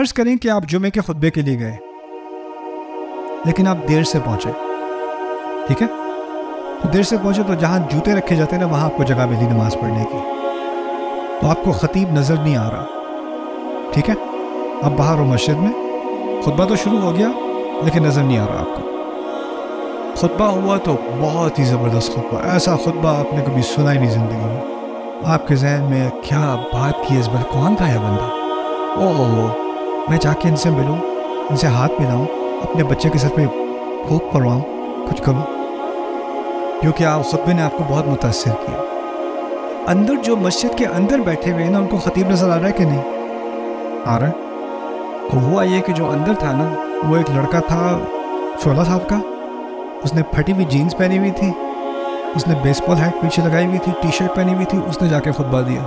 फर्ज करें कि आप जुमे के खुतबे के लिए गए, लेकिन आप देर से पहुंचे, ठीक है? तो देर से पहुंचे तो जहां जूते रखे जाते हैं ना, वहां आपको जगह मिली नमाज पढ़ने की, तो आपको खतीब नजर नहीं आ रहा, ठीक है? आप बाहर हो मस्जिद में, खुतबा तो शुरू हो गया लेकिन नजर नहीं आ रहा आपको। खुतबा हुआ तो बहुत ही ज़बरदस्त खुतबा, ऐसा खुतबा आपने कभी सुना ही नहीं ज़िंदगी में। आपके जहन में क्या बात की, इस बार कौन था यह बंदा, ओह मैं जाके इनसे मिलूं, इनसे हाथ मिलाऊं, अपने बच्चे के सर पे फूंक पड़वाऊं, कुछ करूं, क्योंकि आप खुतबे ने आपको बहुत मुतासिर किया। अंदर जो मस्जिद के अंदर बैठे हुए हैं ना, उनको खतीब नजर आ रहा है कि नहीं आ रहा है? तो हुआ ये कि जो अंदर था ना, वो एक लड़का था 16 साल का, उसने फटी हुई जीन्स पहनी हुई थी, उसने बेसबॉल हैट पीछे लगाई हुई थी, टी शर्ट पहनी हुई थी, उसने जाके खुतबा दिया।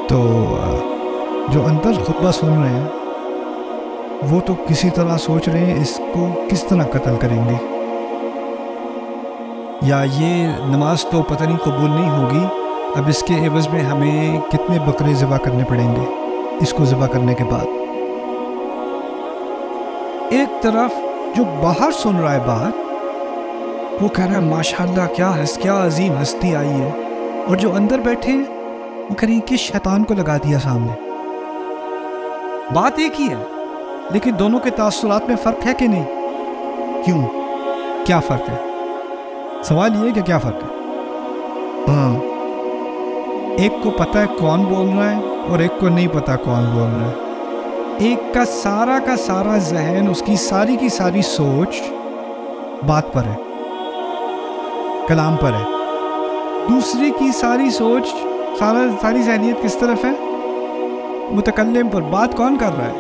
तो जो अंदर खुतबा सुन रहे हैं वो तो किसी तरह सोच रहे हैं इसको किस तरह कत्ल करेंगे, या ये नमाज तो पता नहीं कबूल नहीं होगी, अब इसके एवज़ में हमें कितने बकरे ज़िबा करने पड़ेंगे इसको ज़िबा करने के बाद। एक तरफ जो बाहर सुन रहा है बात, वो कह रहा है माशाल्लाह क्या अजीम हस्ती आई है, और जो अंदर बैठे हैं वो कह रहे हैं कि शैतान को लगा दिया सामने। बात एक ही है, लेकिन दोनों के तासुरात में फ़र्क है कि नहीं? क्यों, क्या फ़र्क है? सवाल ये है कि क्या फ़र्क है? हाँ, एक को पता है कौन बोल रहा है और एक को नहीं पता कौन बोल रहा है। एक का सारा जहन, उसकी सारी की सारी सोच बात पर है, कलाम पर है। दूसरे की सारी सोच, सारी जहनियत किस तरफ है? मुतकल्लिम पर। बात कौन कर रहा है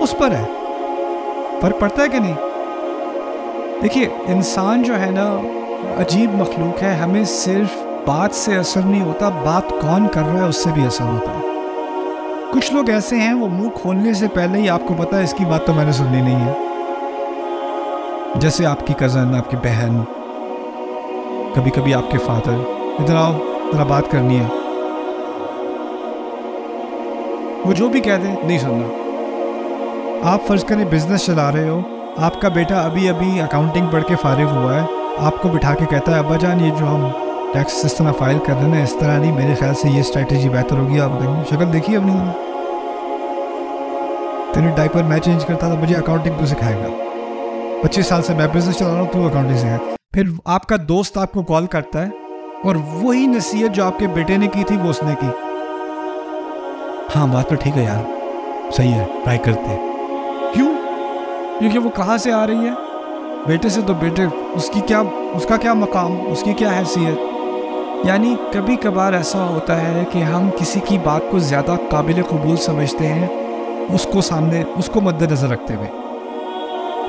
उस पर है। फर्क पड़ता है कि नहीं? देखिए, इंसान जो है ना, अजीब मखलूक है। हमें सिर्फ बात से असर नहीं होता, बात कौन कर रहा है उससे भी असर होता है। कुछ लोग ऐसे हैं, वो मुंह खोलने से पहले ही आपको पता है इसकी बात तो मैंने सुननी नहीं है। जैसे आपकी कज़न, आपकी बहन, कभी कभी आपके फादर, इधर आओ जरा बात करनी है, वो जो भी कह दें नहीं सुनना। आप फ़र्ज़ करें बिज़नेस चला रहे हो, आपका बेटा अभी अभी अकाउंटिंग पढ़ के फारिग हुआ है, आपको बिठा के कहता है अब्बा जान, ये जो हम टैक्स इस तरह फाइल कर रहे हैं ना, इस तरह नहीं, मेरे ख्याल से ये स्ट्रेटजी बेहतर होगी। आप देखें, शक्ल देखिए अपनी, तेरे डायपर मैं चेंज करता था, मुझे अकाउंटिंग तो सिखाएगा। 25 साल से मैं बिजनेस चला रहा हूँ, तू अकाउंटिंग सिखा। फिर आपका दोस्त आपको कॉल करता है और वही नसीहत जो आपके बेटे ने की थी वो उसने की। हाँ बात तो ठीक है यार, सही है, ट्राई करते हैं। क्यों? क्योंकि वो कहाँ से आ रही है? बेटे से। तो बेटे उसका क्या मकाम, उसकी क्या हैसियत। यानी कभी कभार ऐसा होता है कि हम किसी की बात को ज़्यादा काबिल कबूल समझते हैं, उसको मद्देनज़र रखते हुए,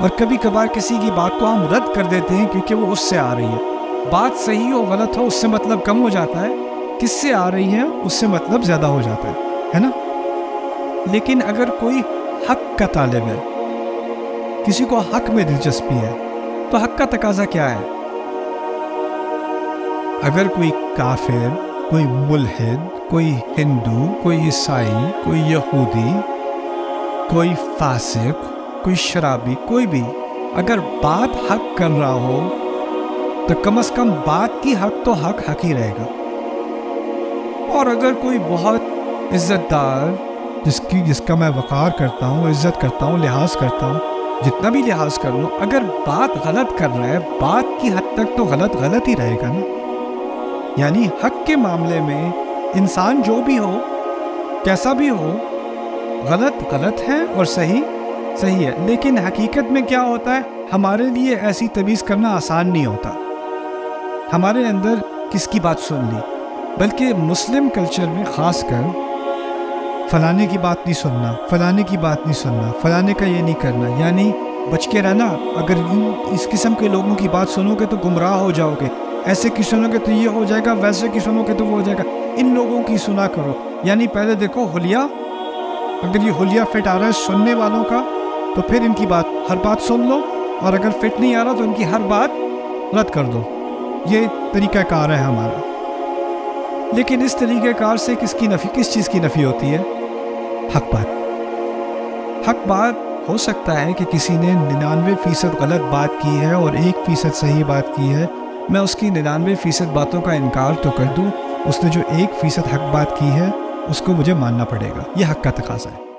और कभी कभार किसी की बात को हम रद्द कर देते हैं क्योंकि वो उससे आ रही है। बात सही हो गलत हो, उससे मतलब कम हो जाता है, किससे आ रही है उससे मतलब ज़्यादा हो जाता है ना? लेकिन अगर कोई हक का तालिब है, किसी को हक में दिलचस्पी है, तो हक का तकाजा क्या है? अगर कोई काफिर, कोई मुल्हिद, कोई हिंदू, कोई ईसाई, कोई यहूदी, कोई फासिक, कोई शराबी, कोई भी अगर बात हक कर रहा हो, तो कम से कम बात की हक तो हक ही रहेगा। और अगर कोई बहुत इज्जतदार, जिसका मैं वक़ार करता हूँ, इज्जत करता हूँ, लिहाज करता हूँ, जितना भी लिहाज कर लो, अगर बात गलत कर रहा है, बात की हद तक तो गलत ही रहेगा ना। यानी हक के मामले में इंसान जो भी हो, कैसा भी हो, गलत है और सही है। लेकिन हकीकत में क्या होता है, हमारे लिए ऐसी तमीज़ करना आसान नहीं होता। हमारे अंदर किसकी बात सुन ली, बल्कि मुस्लिम कल्चर में ख़ासकर फलाने की बात नहीं सुनना, फलाने की बात नहीं सुनना, फलाने का ये नहीं करना, यानी बच के रहना। अगर इस किस्म के लोगों की बात सुनोगे तो गुमराह हो जाओगे, ऐसे की सुनोगे तो ये हो जाएगा, वैसे की सुनोगे तो वो हो जाएगा। इन लोगों की सुना करो। यानी पहले देखो हुलिया, अगर ये हुलिया फिट आ रहा है सुनने वालों का, तो फिर इनकी हर बात सुन लो, और अगर फिट नहीं आ रहा तो इनकी हर बात रद्द कर दो। ये तरीक़ाकार है हमारा। लेकिन इस तरीक़ेकार से किस चीज़ की नफ़ी होती है? हक बात। हक बात हो सकता है कि किसी ने 99% गलत बात की है और 1% सही बात की है, मैं उसकी 99% बातों का इनकार तो कर दूं, उसने जो 1% हक बात की है उसको मुझे मानना पड़ेगा। ये हक का तकाज़ा है।